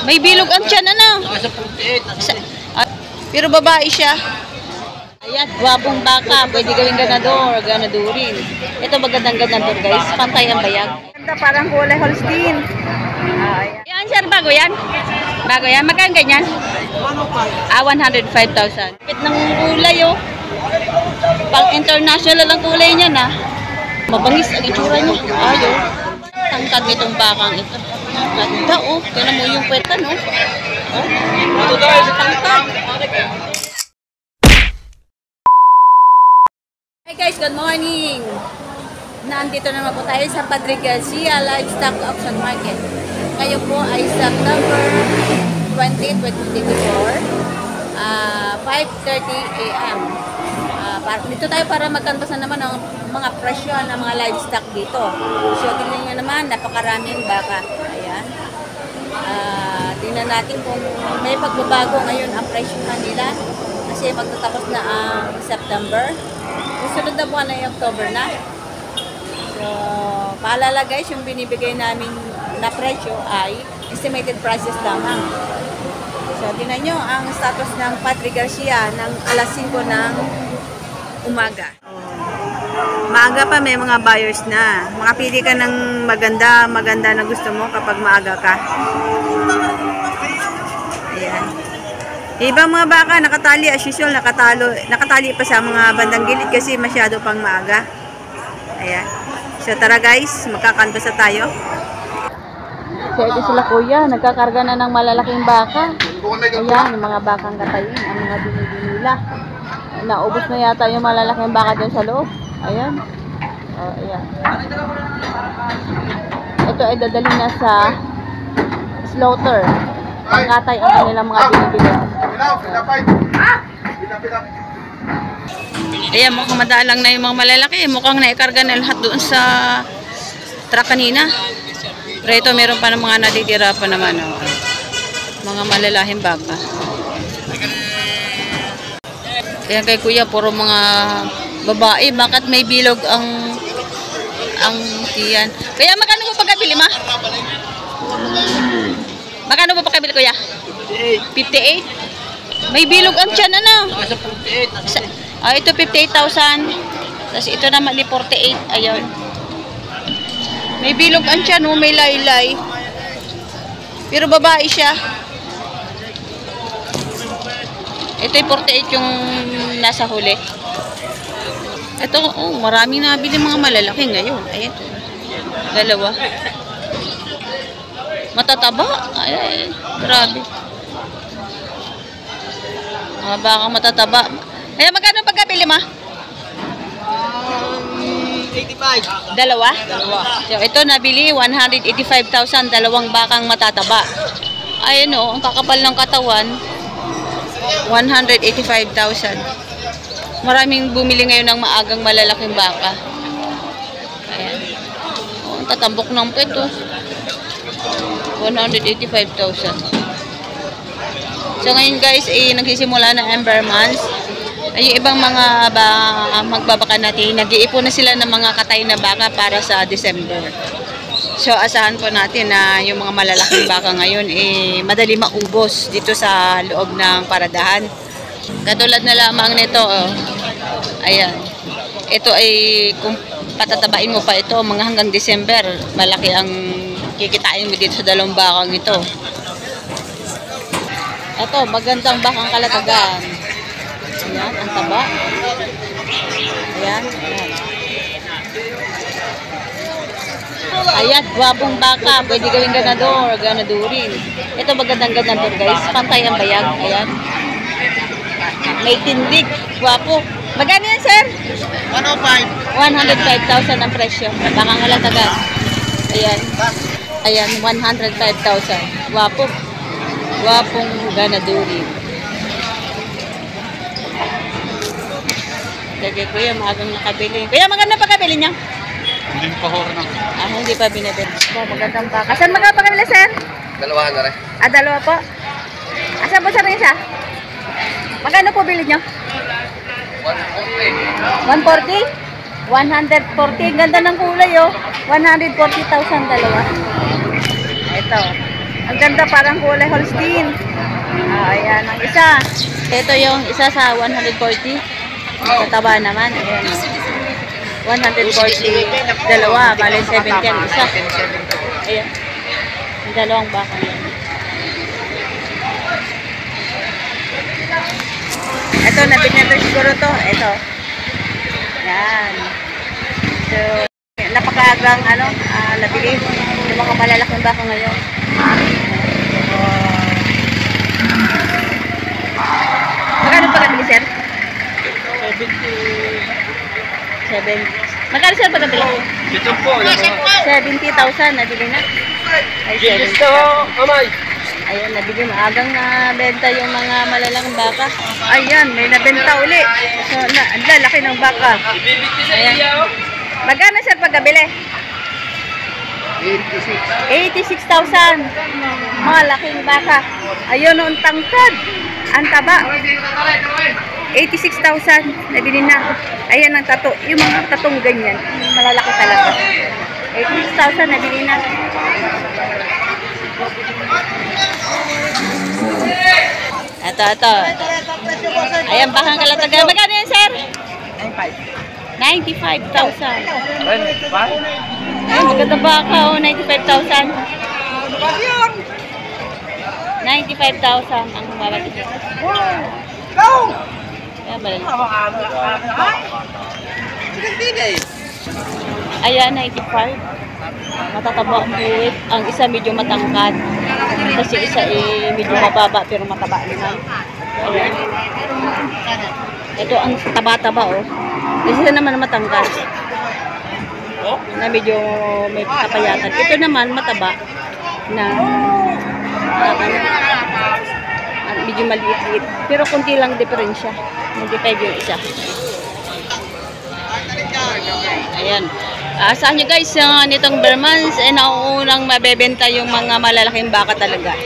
May bilog ang tiyan, ano? Pero babae siya. Ayan, gwapong baka. Pwede gawing ganador, ganadurin. Ito magandang ganador, guys. Pantay ang bayag. Ganda, parang kulay Holstein. Ayan. Yan, sir, bago yan? Bago yan? Magkano ganyan? 105,000. Pit ng kulay, oh. Pang international ang kulay niya, na. Mabangis ang itsura niya. Ayo. Tangkad nitong bakang ito. Ganda, oh. Tignan mo yung kweta, no? Oh. Tangkad. Hi guys, good morning! Nandito naman po tayo sa Padre Garcia Livestock Auction Market. Ngayon po ay September 20, 2024, 5:30 AM. Dito tayo para magkantasan naman ng mga presyo ng mga livestock dito. So, tingnan nyo naman, napakaraming baka. Ayan. Tingnan natin kung may pagbabago ngayon ang presyo nila. Kasi magtatapos na ang September. Susunod na buwan ay October na. So, paalala guys, yung binibigay namin na presyo ay estimated prices lamang. So, tingnan nyo ang status ng Padre Garcia ng alas 5 ng umaga. Maaga pa, may mga buyers na. Makapili ka ng maganda na gusto mo kapag maaga ka. Ayan. Ibang mga baka nakatali as usual, nakatali pa sa mga bandang gilid kasi masyado pang maaga. Ayan. So tara guys, magkakanbasa tayo. So ito sila kuya, nagkakarga na ng malalaking baka. Ayan, yung mga bakang katayin, ang mga binibinila. Naubos na yata yung malalaking baka dyan sa loob. Ayan. Oh, ayan. Ito ay dadali na sa slaughter. Pangkatay ang kanilang mga binibili. Ayan, mukhang madalang na yung mga malalaki. Mukhang naikarga na lahat doon sa truck kanina. Pero ito, meron pa ng mga natitira pa naman. Oh. Mga malalahing baka. Ayan kay kuya, puro mga babae. Bakit may bilog ang tiyan? Kaya magkano mo pagkabili, ma? Magkano ba pakabili kuya? 58. May bilog ang tiyan, ano? Ito 58,000. Tapos ito naman ni 48. Ayun. May bilog ang tiyan, may laylay. Pero babae siya. Ito yung 48 yung nasa huli. Ito, maraming nabili mga malalaki ngayon. Ayan. Dalawa. Matataba. Ay, grabe. Mga baka matataba. Ayan, magkano pagkabili, ma? 85. Dalawa? So, ito nabili, 185,000. Dalawang bakang matataba. Ayan o, ang kakapal ng katawan, 185,000. Maraming bumili ngayon ng maagang malalaking baka. Ayan. Ang tatambok ng peto. 185,000. So ngayon guys, nagsisimula na Ember months. Ay, yung ibang mga magbabaka natin, nag-iipon na sila ng mga katay na baka para sa December. So asahan po natin na yung mga malalaking baka ngayon madali maubos dito sa loob ng paradahan. Katulad na lamang nito, ayan. Ito ay kung patatabain mo pa ito, mga hanggang December, malaki ang kikitain mo dito sa dalawang bakang ito. Ito, magandang bakang kalatagan. Ayan, ang taba. Ayan, ayan. Ayan, gwapong baka. Pwede gawing ganador, ganadurin. Ito magandang ganador guys. Pantay ang bayag. Ayan. May tindig. Gwapo. Magkano yan, sir? 105. 105,000 ang presyo. Bakang kalatagan. Ayan. Ayan, 105,000. Gwapo. Gwapong ganadurin. Sige kuya, maagang nakabili. Kuya, maganda pagkabili niya? Hindi pa horo na. Hindi pa binibili. Magandang baka. Saan magkapagabili, sir? Dalawa na rin. Dalawa po. Asan po, sir, isa? Magkano po bili nyo? 140. 140? Ganda ng kulay, oh. 140,000 dalawa. Ito. Ang ganda, parang kulay Holstein. Ayan, ang isa. Ito yung isa sa 140. Mataba naman. Ayan. 140. Dalawa, bali 70 ang isa. Ayan. Ang dalawang baka yan. Ito, nabit na ito siguro to. Ito. Yan. So, napakaagang nabili yung mga malalaking baka ngayon. Magkano pa nabili, sir? 7. Magkano, sir, pa nabili? Ito po. 70,000 nabili na. Ay, 70,000. Ayan, nabili. Maagang nabenta yung mga malalaking baka. Ayan, may nabenta uli. So, ang lalaki ng baka. Ayan. Magkano, sir, pagkabili? 86,000. Malaking baka. Ayun, ang tangkad. Ang taba. 86,000. Nabili na. Ayan ang tato. Yung mga tatong ganyan. Malalaki talaga. 86,000. Nabili na. Ito. Ayan, bakang kalataga. Magkano yan, sir? 95,000. Ay, maganda baka, 95,000. 95,000 ang malaki. Ayan, malaki. Ayan, 95. Matataba ang buwit. Ang isa medyo matangkad. Kasi isa medyo mababa pero mataba naman. Ayan. Ito ang taba-taba, oh. Isa naman matangkad. Na medyo may kapayatan. Ito naman mataba na medyo maliit-liit. Pero konti lang diferensya. 95 yung isa. Ayan. Asahan nyo guys, nitong Bermans, nauunang mabebenta yung mga malalaking baka talaga.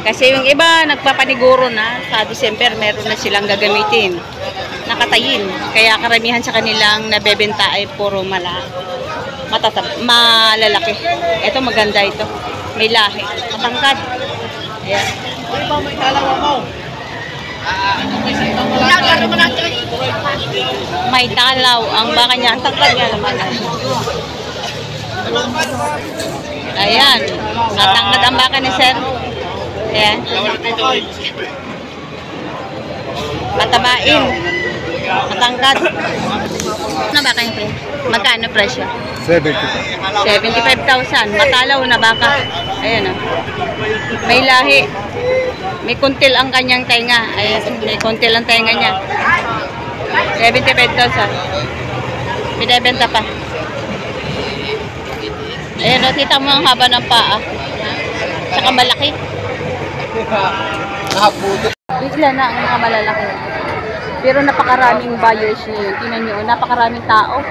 Kasi yung iba, nagpapaniguro na. Sa December, meron na silang gagamitin. Nakatayin. Kaya karamihan sa kanilang nabebenta ay puro malalaki. Ito maganda ito. May lahi. Matangkad. Ayan. May kalawa mo. May talaw ang baka niya. Ang tangkad niya naman. Ayan. Natangkad ang baka ni sir. Ayan. Matabain. Matangkad. Ano baka yung pre? Magkano presyo? 75,000. Matalaw na baka. Ayan o. May lahi. May kuntil ang kanyang tainga. Ayan. May kuntil ang tainga niya. 75,000. Binibenta pa. Ayan o. Kita mo ang haba ng paa. Saka malaki. Bigla na ang mga malalaki. Pero napakaraming buyers niyo. Tingnan niyo, napakaraming tao.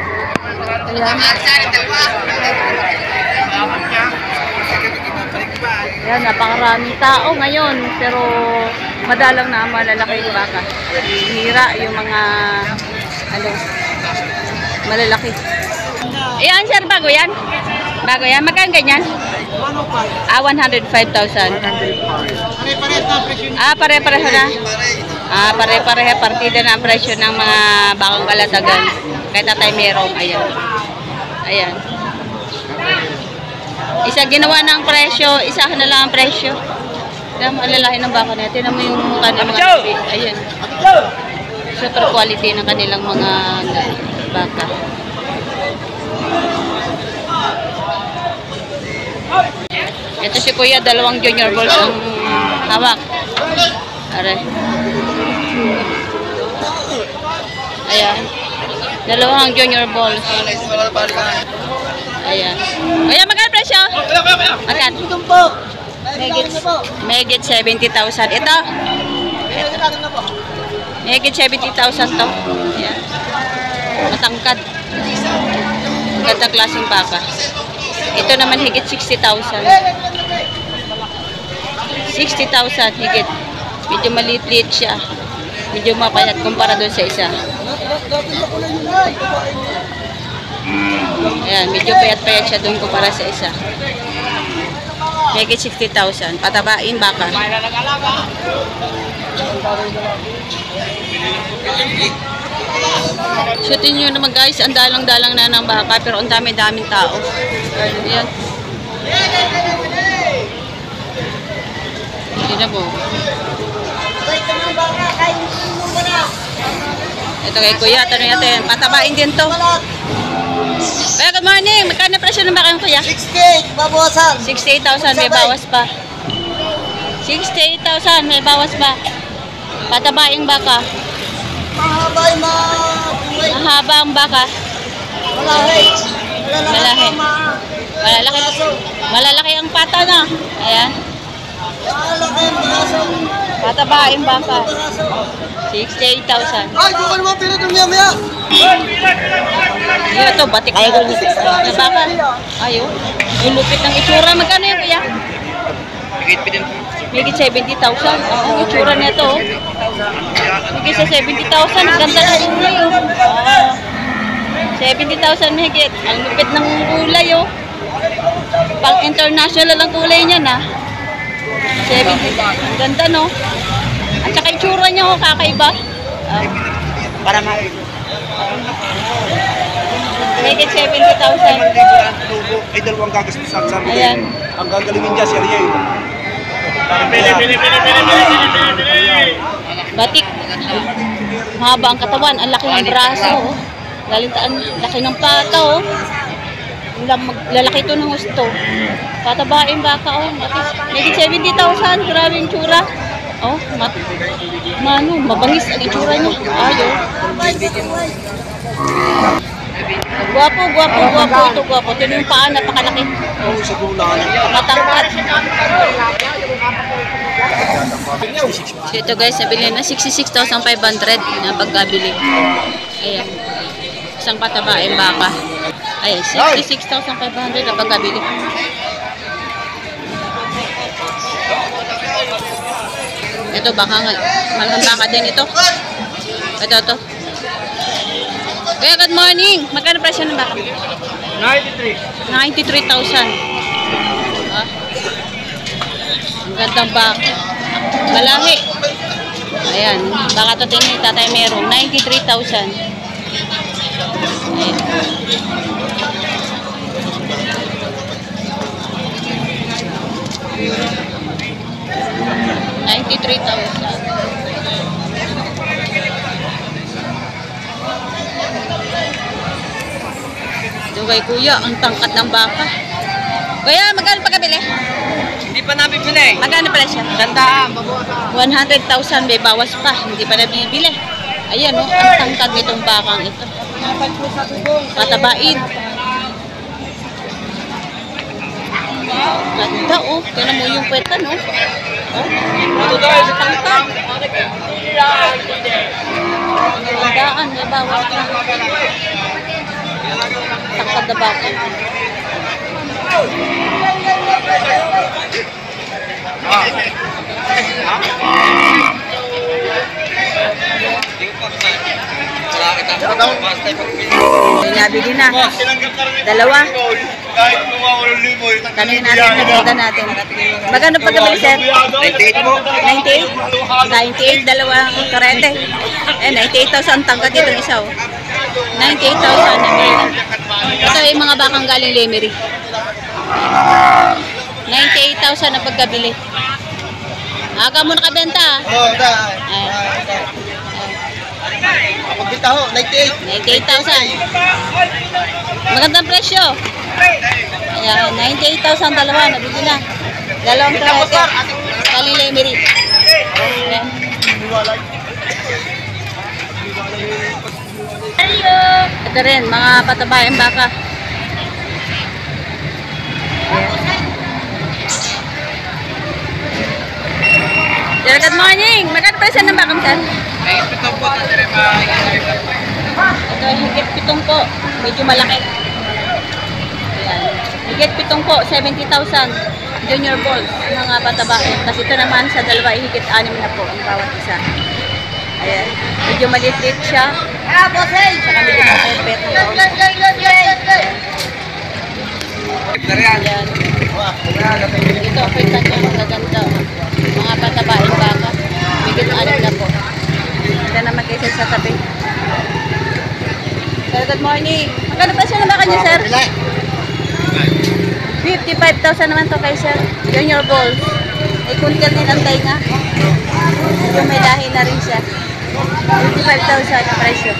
Ayan. Ayan, napakaraming tao ngayon. Pero madalang na ang malalaki yung baka. Hira yung mga malalaki. Ayan, sir, bago yan? Bago yan? Magkano ganyan? 105,000. Pare-pareho na. Pare-pareho. Partida na ang presyo ng mga bakang kalatagan. Kahit na tayo merong. Ayan. Ayan. Isa ginawa ng presyo. Isa na lang ang presyo. Tignan mo, alalahin ng baka na. Tignan mo yung kanilang mga nabi. Ayan. Super quality ng kanilang mga baka. Ito si Kuya, 2 junior balls ang hawak. Aray. Ayan. 2 junior balls. Ayan. Ayan, magkano presyo? Magkano? Megit 70,000. Ito? Megit 70,000 to. Ayan. Matangkad. Gandang klaseng baka. Ito naman higit 60,000. 60,000 higit. Medyo maliit-liit siya. Medyo mapayat kumpara doon sa isa. Ayan, medyo payat-payat siya doon kumpara sa isa. Higit 60,000. Patabain baka. Shootin nyo naman guys, ang dalang-dalang na ng baka pero ang dami-daming tao. Ayan. Hindi na po. Ito kay Kuya, tanong natin. Patabain din to. Kuya, good morning. Magkano presyo ng baka Kuya? 68, babawasan. 68,000, may bawas pa. 68,000, may bawas pa. Patabaing baka. Mahaba yung mga buhay. Mahaba ang baka. Malahi. Malahi. Malalaki. Malalaki ang pata na. Ayan. Malaki yung bakaso. Patabaing baka. Bakaso. 68,000. Ay, bukan mo pira ng maya-maya. Yun ito, batik na baka. Ayun. Yung lupit ng itsura. Magkano yun Kuya? Higit 70,000. Ang itsura nito. Higit sa 70,000. Ang ganda ng kulay. 70,000 higit. Ang lupit ng kulay. Pang international ang kulay niya na. 70. Ang ganda no. At saka itsura niya kakaiba. Para ma... Higit 70,000. Ay, dalawang gagastusan sa amin. Ayan. Ang gagalingin dyan si Ariel. Batik. Mahaba ang katawan, ang laki ng braso. Ang laki ng pata, oh. Lalaki ito ng gusto. Patabain baka, oh. Higit 70,000, grabe yung tsura. Oh, mabangis ang itsura niya. Ayaw. Guwapo ito, guwapo. Ito yung paa, napakalaki. Oo, sa gulang. Matangkat. So ito guys, nabili na 66,500 na pagkabili. Ayan. Isang patabain baka. Ayan, 66,500 na pagkabili. Ito baka nga. Malaking baka din ito. Ito. Kaya good morning. Magkano presyo ng baka? 93. 93,000. Ang gandang baka. Malahi. Ayan. Baka ito tingin tatay meron. 93,000. Ayan. Ito kay Kuya, ang tangkat ng baka. Kuya, magkano pagkabili? Hindi pa namin pinay. Magkano pala siya? Tandaan, babawasan. 100,000 may bawas pa. Hindi pa nabibili. Ayan o, ang tangkad nitong bakang ito. Patabain. Ganda o. Tignan mo yung kweta no. Ito guys, tangkad. Tandaan, may bawas pa. Tangkad na baka. Nabili na. Dalawa. Tanungin natin, nagpunta natin. Magkano pagkabili, sir? 98 po. 98? 98, dalawang karete. 98,000 tangkad itong isa. 98,000 nabili na. Ito yung mga bakang galing Lemery. 98,000 na pagkabili. Aga mo nakabenta. Oo, da. Ayan. Pagbita ho, 98. 98,000. Magandang presyo. Ayan, 98,000 dalawa. Nabili na. Dalawang karete. Galing Lemery. Ayan. Ito rin, mga patabayan baka. Sir, good morning. Magkano presyo ng baka, sir? Ito, higit 7 po. Medyo malaki. Ayan. Higit 7 po, 70,000. Junior balls, mga patabayan. Tapos ito naman sa dalawa, higit 6 na po ang bawat isa. Ayan. Medyo maliit siya. Saka medyo mapipet ng bawat. Ayan. Dito, kita nyo, magaganda. Mga patabaing baka. Bigit 6 na po. Ito naman kayo sa tabi. Sir, good morning. Magkano pa siya na baka niya, sir? 55,000 naman to kay sir. Junior balls. May kuntil din ang tainga. Yung may lahi na rin siya. 55,000 ang presyo.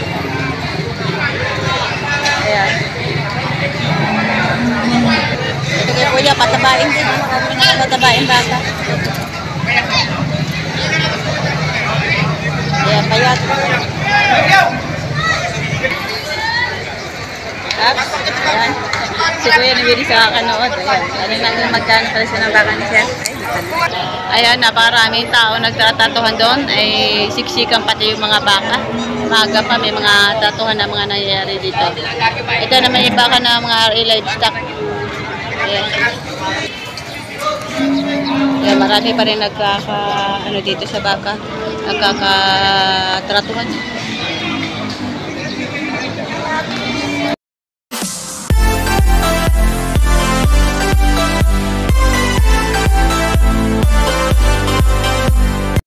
Ayan. Ito kay kuya, patabain din. Mga patabain baka. Ayan, payat. Ups, ayan. Si kuya nabili sa kakanood. Ayan. Ano natin magkano pala siya ng baka ni sir? Ayan, napakaraming tao nagtatatuhan doon. Ay siksikan pati yung mga baka. Maaga pa, may mga tatuhan na mga nangyayari dito. Ito naman yung baka na mga livestock. Ayan. Ayan, marami pa rin ano dito sa baka. Nagkakatratuhan.